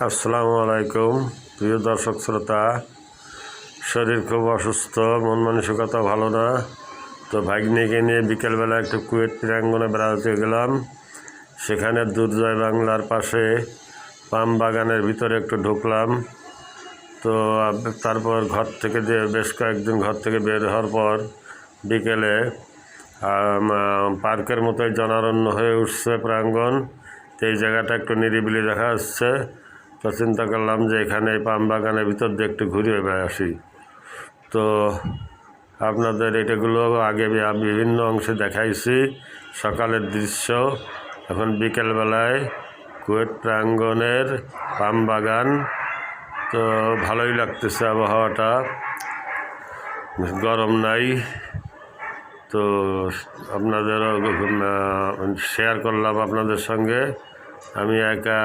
আসসালামু আলাইকুম প্রিয় দর্শক শ্রোতা। শরীর খুব অসুস্থ, মন মানসিকতা ভালো না। তো ভাগ্নিকে নিয়ে বিকেলবেলা একটু কুয়েট প্রাঙ্গণে বেড়াতে গেলাম। সেখানে দুর্জয় বাংলার পাশে পাম বাগানের ভিতরে একটু ঢুকলাম। তো তারপর ঘর থেকে বেশ কয়েকদিন ঘর থেকে বের হওয়ার পর বিকেলে পার্কের মতোই জনারণ্য হয়ে উঠছে প্রাঙ্গণ। তো এই জায়গাটা একটু নিরিবিলি দেখা যাচ্ছে। তো চিন্তা করলাম যে এখানে পাম বাগানের ভিতর দিয়ে একটু ঘুরে আসি। তো আপনাদের এটাগুলো আগে বিভিন্ন অংশে দেখাইছি সকালের দৃশ্য। এখন বিকেলবেলায় কুয়েট প্রাঙ্গণের পাম বাগান। তো ভালোই লাগতেছে, আবহাওয়াটা গরম নাই। তো আপনাদেরও শেয়ার করলাম আপনাদের সঙ্গে। আমি একা